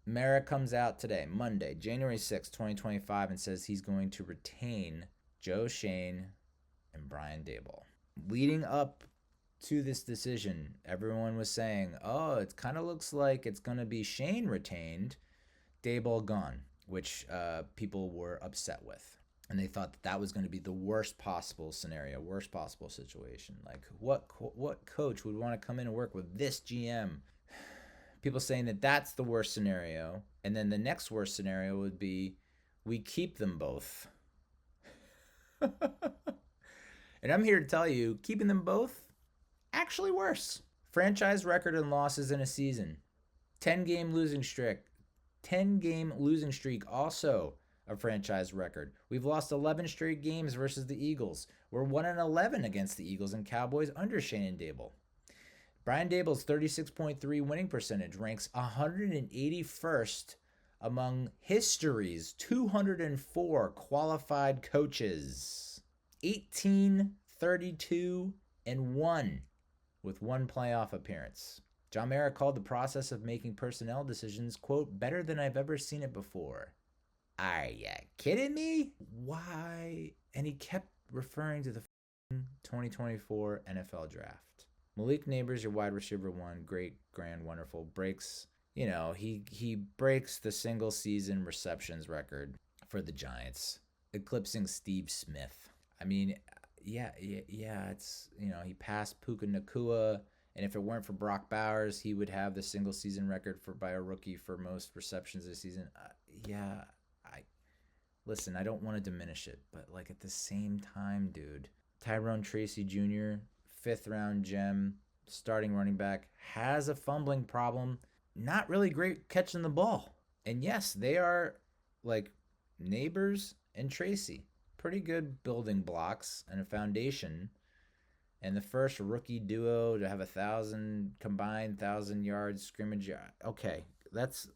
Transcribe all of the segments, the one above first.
Mara comes out today, Monday, January 6th, 2025, and says he's going to retain Joe Schoen and Brian Daboll. Leading up to this decision, everyone was saying, oh, it kind of looks like it's going to be Schoen retained, Daboll gone, which people were upset with. And they thought that that was going to be the worst possible scenario, worst possible situation. Like, what coach would want to come in and work with this GM? People saying that that's the worst scenario. And then the next worst scenario would be we keep them both. And I'm here to tell you, keeping them both, actually worse. Franchise record in losses in a season. 10-game losing streak. 10-game losing streak also a franchise record. We've lost 11 straight games versus the Eagles. We're 1-11 against the Eagles and Cowboys under Schoen and Daboll. Brian Daboll's 36.3 winning percentage ranks 181st among history's 204 qualified coaches. 18, 32, and 1 with one playoff appearance. John Mara called the process of making personnel decisions, quote, better than I've ever seen it before. Are you kidding me? Why? And he kept referring to the 2024 NFL draft. Malik Neighbors, your wide receiver one, great, grand, wonderful, breaks, he breaks the single season receptions record for the Giants, eclipsing Steve Smith. I mean, yeah, it's, he passed Puka Nacua, and if it weren't for Brock Bowers, he would have the single season record by a rookie for most receptions this season. Listen, I don't want to diminish it, but like at the same time, dude, Tyrone Tracy Jr., 5th round gem, starting running back, has a fumbling problem, not really great catching the ball. And yes, they are like Neighbors and Tracy, pretty good building blocks and a foundation. And the first rookie duo to have 1,000 yards scrimmage. Okay, that's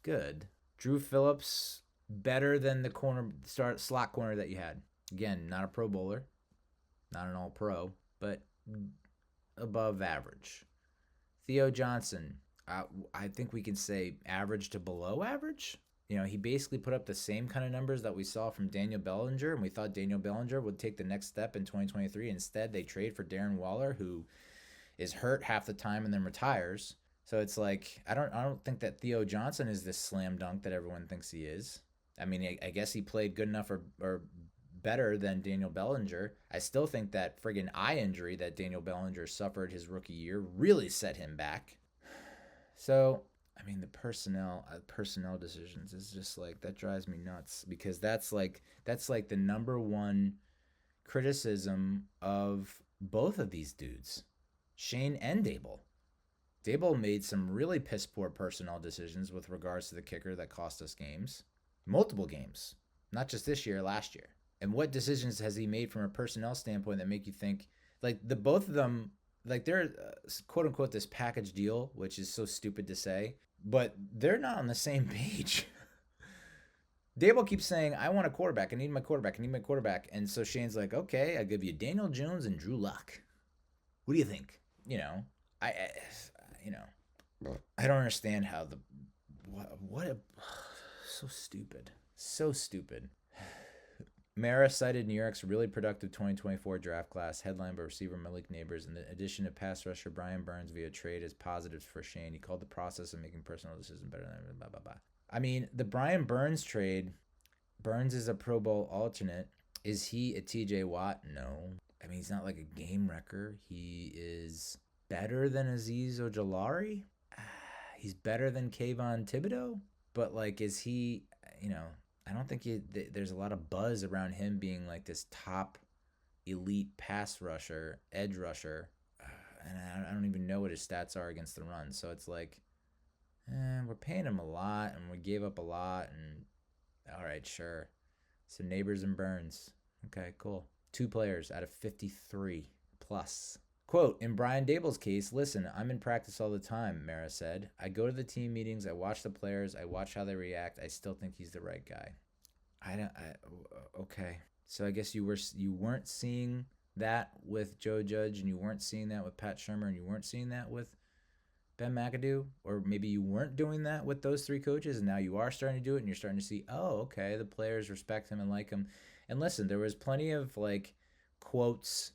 good. Drew Phillips, better than the slot corner that you had. Again, not a Pro Bowler, not an All-Pro, but above average. Theo Johnson, I think we can say average to below average. He basically put up the same kind of numbers that we saw from Daniel Bellinger, and we thought Daniel Bellinger would take the next step in 2023. Instead, they trade for Darren Waller, who is hurt half the time and then retires. So it's like, I don't think that Theo Johnson is this slam dunk that everyone thinks he is. I mean, I guess he played good enough or better than Daniel Bellinger. I still think that friggin' eye injury that Daniel Bellinger suffered his rookie year really set him back. So, I mean, the personnel decisions is just like, that drives me nuts, because that's like the number one criticism of both of these dudes, Schoen and Daboll. Daboll made some really piss poor personnel decisions with regards to the kicker that cost us games, multiple games, not just this year, last year. And what decisions has he made from a personnel standpoint that make you think, like, the both of them, like, they're quote unquote this package deal, which is so stupid to say, but they're not on the same page. Daboll keeps saying, I want a quarterback. I need my quarterback. And so Shane's like, okay, I'll give you Daniel Jones and Drew Luck. What do you think? I don't understand how so stupid. So stupid. Mara cited New York's really productive 2024 draft class, headlined by receiver Malik Neighbors, and the addition of pass rusher Brian Burns via trade as positives for Schoen. He called the process of making personal decisions better than blah, blah, blah. I mean, the Brian Burns trade, Burns is a Pro Bowl alternate. Is he a TJ Watt? No. I mean, he's not like a game wrecker. He is better than Azeez Ojulari. He's better than Kayvon Thibodeau. But, like, is he, I don't think there's a lot of buzz around him being like this top elite pass rusher, edge rusher. And I don't even know what his stats are against the run. So it's like, we're paying him a lot and we gave up a lot. And all right, sure. So Neighbors and Burns. Okay, cool. 2 players out of 53 plus. Quote, in Brian Daboll's case, listen, I'm in practice all the time, Mara said. I go to the team meetings, I watch the players, I watch how they react. I still think he's the right guy. Okay. So I guess you weren't seeing that with Joe Judge, and you weren't seeing that with Pat Shurmur, and you weren't seeing that with Ben McAdoo, or maybe you weren't doing that with those three coaches, and now you are starting to do it, and you're starting to see, oh, okay, the players respect him and like him. And listen, there was plenty of like quotes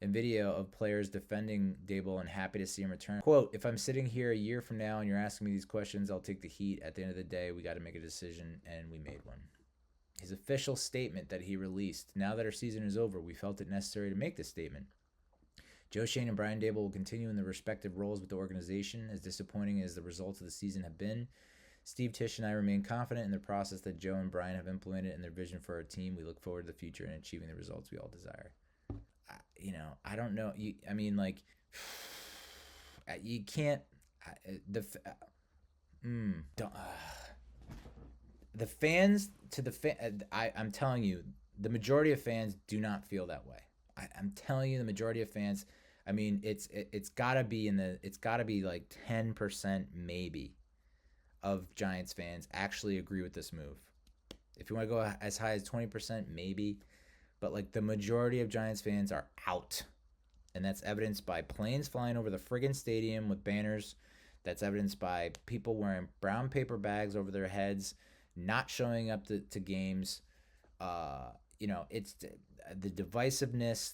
and video of players defending Daboll and happy to see him return. Quote, if I'm sitting here a year from now and you're asking me these questions, I'll take the heat. At the end of the day, we got to make a decision, and we made one. His official statement that he released, now that our season is over, we felt it necessary to make this statement. Joe Schoen and Brian Daboll will continue in their respective roles with the organization. As disappointing as the results of the season have been, Steve Tisch and I remain confident in the process that Joe and Brian have implemented and their vision for our team. We look forward to the future and achieving the results we all desire. I don't know. You can't. The fans to the fan. I'm telling you, the majority of fans do not feel that way. I'm telling you, the majority of fans. I mean, it's gotta be it's gotta be like 10% maybe of Giants fans actually agree with this move. If you want to go as high as 20%, maybe. But like the majority of Giants fans are out. And that's evidenced by planes flying over the friggin' stadium with banners. That's evidenced by people wearing brown paper bags over their heads, not showing up to games. It's the divisiveness,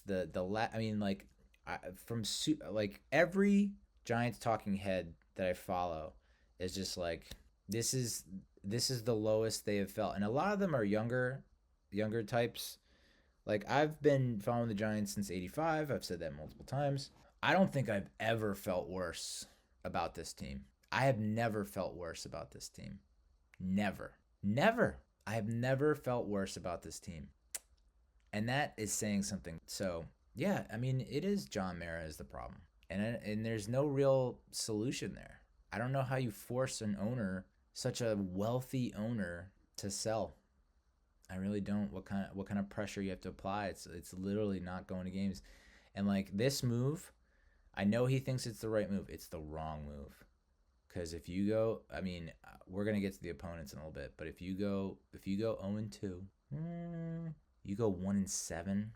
every Giants talking head that I follow is just like, this is the lowest they have felt. And a lot of them are younger types. Like, I've been following the Giants since '85. I've said that multiple times. I don't think I've ever felt worse about this team. I have never felt worse about this team. Never. I have never felt worse about this team. And that is saying something. So, yeah, I mean, it is John Mara is the problem. And there's no real solution there. I don't know how you force an owner, such a wealthy owner, to sell. I really don't. What kind of pressure you have to apply? It's literally not going to games. And like this move, I know he thinks it's the right move. It's the wrong move. Because if you go, I mean, we're gonna get to the opponents in a little bit, but if you go 0-2, you go 1-7,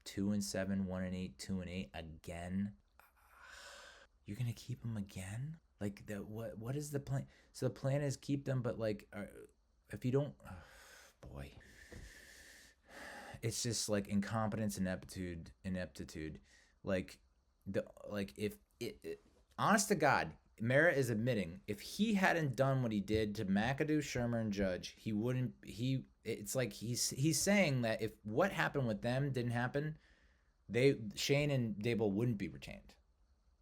2-7, 1-8, 2-8 again. You're gonna keep them again? Like what is the plan? So the plan is keep them, but like, if you don't, boy. It's just like incompetence, ineptitude. Honest to God, Mara is admitting if he hadn't done what he did to McAdoo, Shermer, and Judge, he wouldn't. It's like he's saying that if what happened with them didn't happen, Shane and Daboll wouldn't be retained.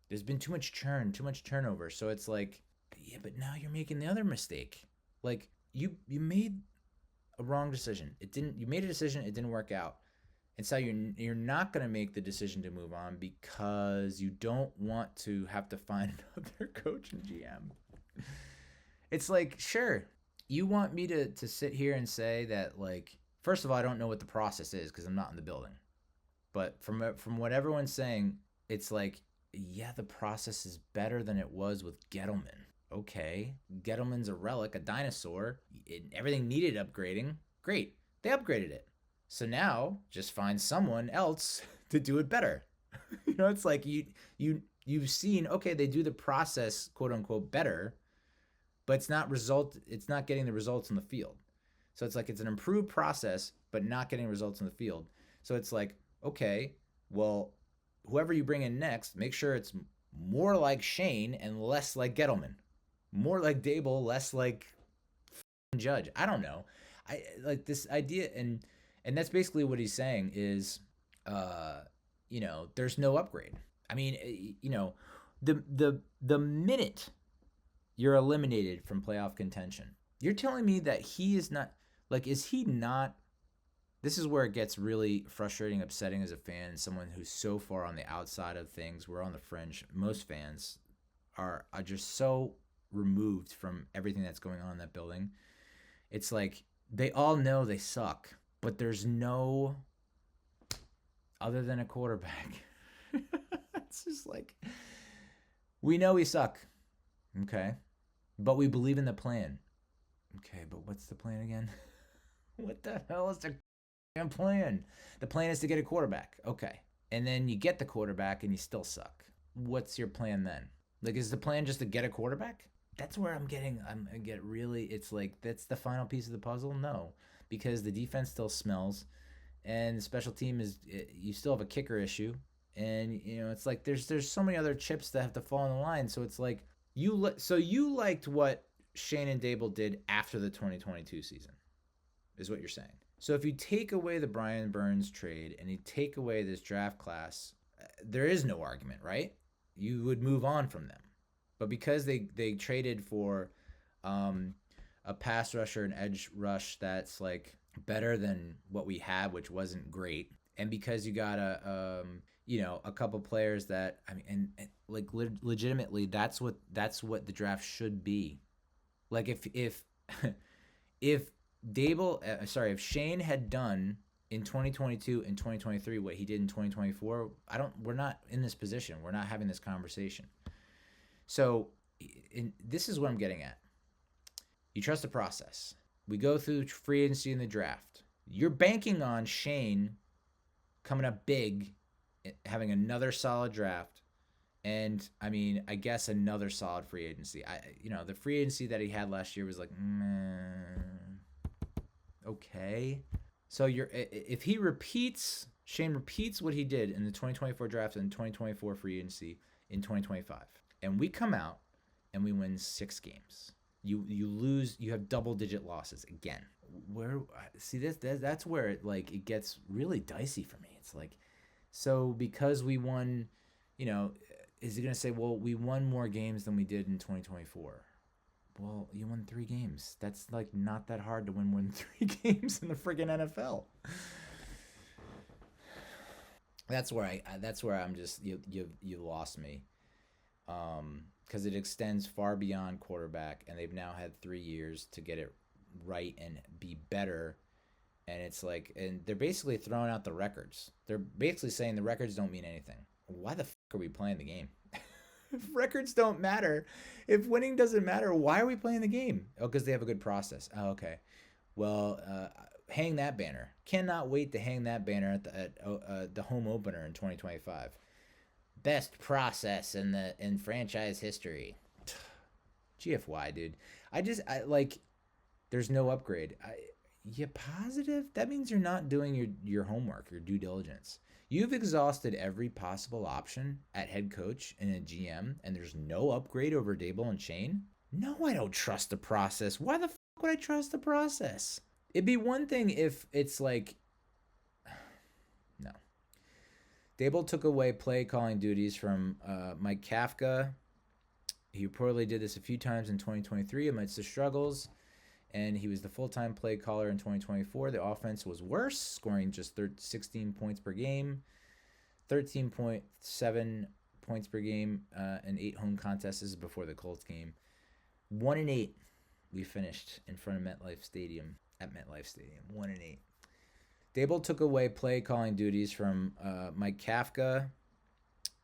There's been too much churn, too much turnover. So it's like, yeah, but now you're making the other mistake. Like you made a wrong decision. You made a decision, it didn't work out. And so you're not going to make the decision to move on because you don't want to have to find another coach and GM. It's like, sure, you want me to sit here and say that, like, first of all, I don't know what the process is because I'm not in the building. But from what everyone's saying, it's like, yeah, the process is better than it was with Gettleman. Okay, Gettleman's a relic, a dinosaur. Everything needed upgrading. Great, they upgraded it. So now just find someone else to do it better. It's like you've seen, okay, they do the process, quote unquote, better, but it's not getting the results in the field. So it's like it's an improved process, but not getting results in the field. So it's like, okay, well, whoever you bring in next, make sure it's more like Shane and less like Gettleman. More like Daboll, less like Judge. I don't know. I like this idea, and that's basically what he's saying is, there's no upgrade. I mean, the minute you're eliminated from playoff contention, you're telling me that he is not, like, is he not? This is where it gets really frustrating, upsetting as a fan, and someone who's so far on the outside of things. We're on the fringe. Most fans are just so removed from everything that's going on in that building. It's like they all know they suck, but there's no other than a quarterback. It's just like, we know we suck, okay, but we believe in the plan. Okay, but what's the plan again? What the hell is the plan? The plan is to get a quarterback. Okay, and then you get the quarterback and you still suck. What's your plan then? Like, is the plan just to get a quarterback? That's where I get really, it's like, that's the final piece of the puzzle? No, because the defense still smells, and the special team you still have a kicker issue. And, it's like, there's so many other chips that have to fall in the line. So it's like, you liked what Shane and Daboll did after the 2022 season, is what you're saying. So if you take away the Brian Burns trade and you take away this draft class, there is no argument, right? You would move on from them. But because they traded for a pass rusher and edge rush that's like better than what we had, which wasn't great, and because you got a couple players that, I mean, and like legitimately, that's what the draft should be. Like if if if Shane had done in 2022 and 2023 what he did in 2024, we're not in this position. We're not having this conversation. So this is what I'm getting at. You trust the process. We go through free agency and the draft. You're banking on Shane coming up big, having another solid draft, and I mean, I guess another solid free agency. The free agency that he had last year was like, okay. So if Shane repeats what he did in the 2024 draft and 2024 free agency in 2025, and we come out and we win 6 games, you lose. You have double-digit losses again. That's where it gets really dicey for me. It's like, so because we won, is he gonna say, well, we won more games than we did in 2024? Well, you won 3 games. That's like not that hard to win more than 3 games in the friggin' NFL. That's where I'm just, you lost me. Because it extends far beyond quarterback, and they've now had 3 years to get it right and be better. And it's like, and they're basically throwing out the records. They're basically saying the records don't mean anything. Why the fuck are we playing the game? If records don't matter, if winning doesn't matter, why are we playing the game? Oh, because they have a good process. Oh, okay. Well, hang that banner. Cannot wait to hang that banner at the home opener in 2025. Best process in franchise history. GFY, dude. There's no upgrade. You positive? That means you're not doing your homework, your due diligence. You've exhausted every possible option at head coach and a GM, and there's no upgrade over Daboll and Shane? No, I don't trust the process. Why the fuck would I trust the process? It'd be one thing if it's like, no. Daboll took away play calling duties from Mike Kafka. He reportedly did this a few times in 2023 amidst the struggles, and he was the full-time play caller in 2024. The offense was worse, scoring just 16 points per game, 13.7 points per game, and 8 home contests. This is before the Colts game. 1-8, we finished in front of MetLife Stadium, at MetLife Stadium, 1-8. Daboll took away play calling duties from Mike Kafka.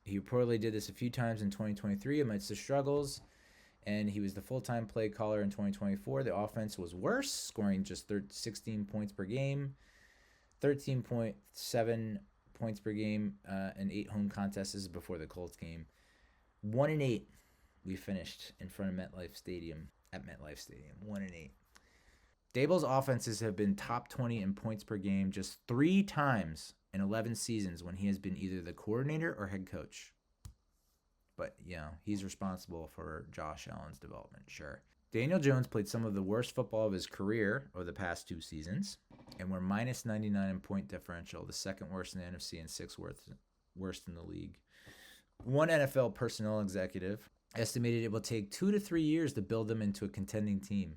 He reportedly did this a few times in 2023 amidst the struggles, and he was the full-time play caller in 2024. The offense was worse, scoring just 16 points per game, 13.7 points per game, and 8 home contests. This is before the Colts game. 1-8, we finished in front of MetLife Stadium, at MetLife Stadium, 1-8. Daboll's offenses have been top 20 in points per game just 3 times in 11 seasons when he has been either the coordinator or head coach. But, he's responsible for Josh Allen's development, sure. Daniel Jones played some of the worst football of his career over the past 2 seasons, and we're minus 99 in point differential, the second worst in the NFC and 6th worst in the league. One NFL personnel executive estimated it will take 2 to 3 years to build them into a contending team.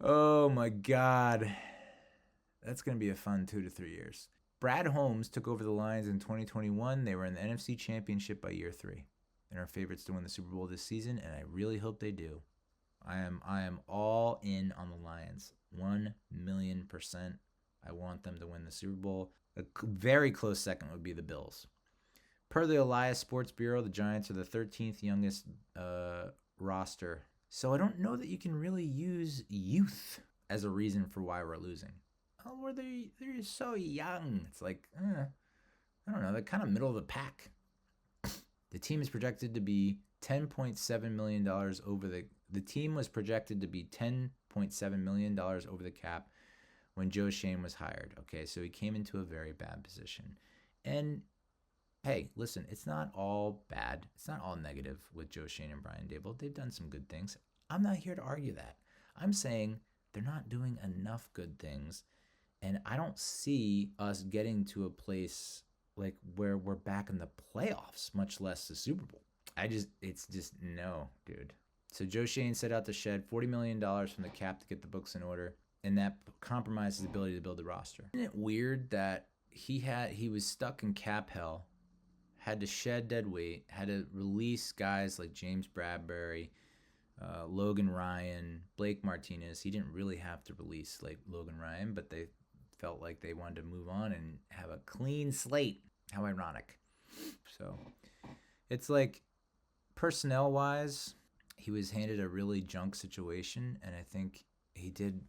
Oh, my God. That's going to be a fun 2 to 3 years. Brad Holmes took over the Lions in 2021. They were in the NFC Championship by year 3 and are favorites to win the Super Bowl this season, and I really hope they do. I am all in on the Lions, 1,000,000%. I want them to win the Super Bowl. A very close second would be the Bills. Per the Elias Sports Bureau, the Giants are the 13th youngest roster. So I don't know that you can really use youth as a reason for why we're losing. Oh, they're so young. It's like, I don't know, they're kind of middle of the pack. The team is projected to be $10.7 million over the team was projected to be $10.7 million over the cap when Joe Schoen was hired. Okay, so he came into a very bad position. And hey, listen, it's not all bad. It's not all negative with Joe Schoen and Brian Daboll. They've done some good things. I'm not here to argue that. I'm saying they're not doing enough good things. And I don't see us getting to a place like where we're back in the playoffs, much less the Super Bowl. It's just no, dude. So Joe Schoen set out to shed $40 million from the cap to get the books in order, and that compromised his ability to build a roster. Isn't it weird that he was stuck in cap hell, had to shed dead weight, had to release guys like James Bradbury, Logan Ryan, Blake Martinez. He didn't really have to release like Logan Ryan, but they felt like they wanted to move on and have a clean slate. How ironic. So it's like, personnel-wise, he was handed a really junk situation, and I think he did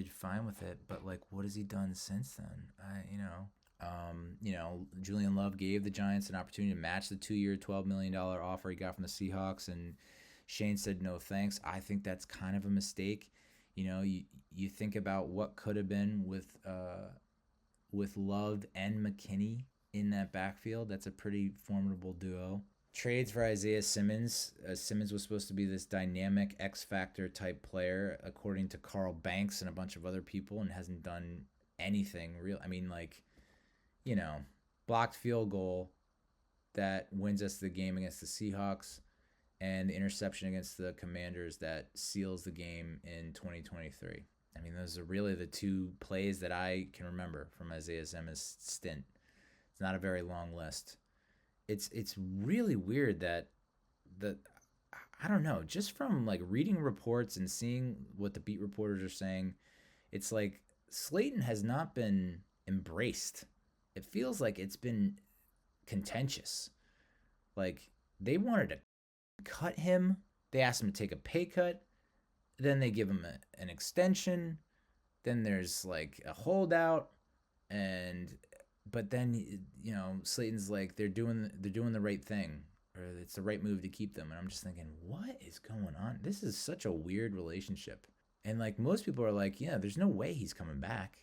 fine with it. But like, what has he done since then? Julian Love gave the Giants an opportunity to match the 2-year, $12 million offer he got from the Seahawks, and Shane said no thanks. I think that's kind of a mistake. You think about what could have been with Love and McKinney in that backfield. That's a pretty formidable duo. Trades for Isaiah Simmons. Simmons was supposed to be this dynamic X-Factor type player, according to Carl Banks and a bunch of other people, and hasn't done anything real. I mean, blocked field goal that wins us the game against the Seahawks, and the interception against the Commanders that seals the game in 2023. I mean, those are really the two plays that I can remember from Isaiah Simmons' stint. It's not a very long list. It's really weird that I don't know, just from like reading reports and seeing what the beat reporters are saying, it's like Slayton has not been embraced. It feels like it's been contentious. Like, they wanted to cut him. They asked him to take a pay cut. Then they give him an extension. Then there's like a holdout, but then Slayton's like, they're doing the right thing, or it's the right move to keep them. And I'm just thinking, what is going on? This is such a weird relationship. And like, most people are like, yeah, there's no way he's coming back.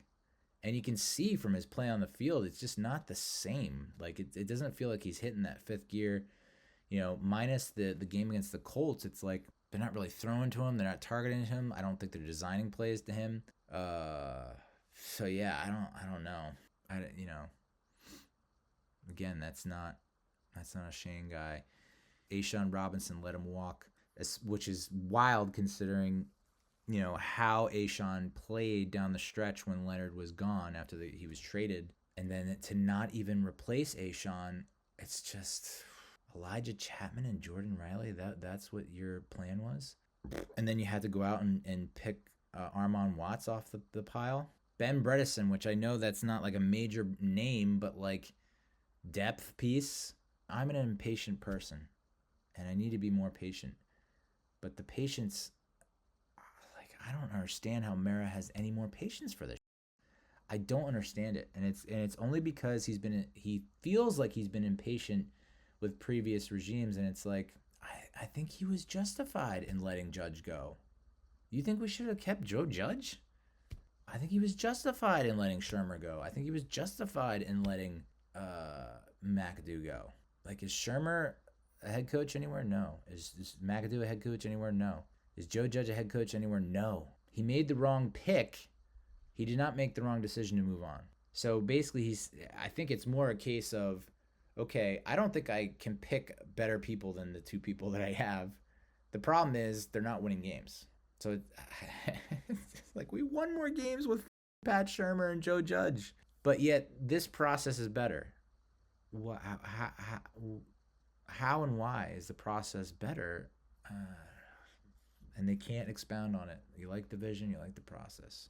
And you can see from his play on the field, it's just not the same. Like, it doesn't feel like he's hitting that fifth gear. Minus the game against the Colts, it's like they're not really throwing to him. They're not targeting him. I don't think they're designing plays to him. So yeah, I don't know. Again, that's not a Shane guy. A'Shawn Robinson let him walk, which is wild considering, how A'Shawn played down the stretch when Leonard was gone after he was traded. And then to not even replace A'Shawn, it's just Elijah Chapman and Jordan Riley. That's what your plan was? And then you had to go out and pick Armon Watts off the pile. Ben Bredesen, which I know that's not like a major name, but like depth piece. I'm an impatient person, and I need to be more patient. But the patience, like, I don't understand how Mara has any more patience for this. I don't understand it, and it's only because he feels like he's been impatient with previous regimes, and it's like, I think he was justified in letting Judge go. You think we should have kept Joe Judge? I think he was justified in letting Shermer go. I think he was justified in letting McAdoo go. Like, is Shermer a head coach anywhere? No. Is McAdoo a head coach anywhere? No. Is Joe Judge a head coach anywhere? No. He made the wrong pick. He did not make the wrong decision to move on. So basically, I think it's more a case of, okay, I don't think I can pick better people than the two people that I have. The problem is they're not winning games. So it's like, we won more games with Pat Shermer and Joe Judge, but yet this process is better. How and why is the process better? And they can't expound on it. You like the vision, you like the process.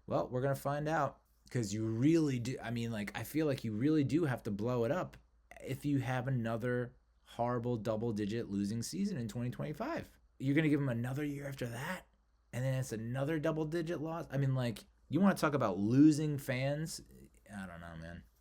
Well, we're going to find out, because you really do. I mean, like, I feel like you really do have to blow it up if you have another horrible double-digit losing season in 2025. You're going to give them another year after that, and then it's another double-digit loss? I mean, like, you want to talk about losing fans? I don't know, man.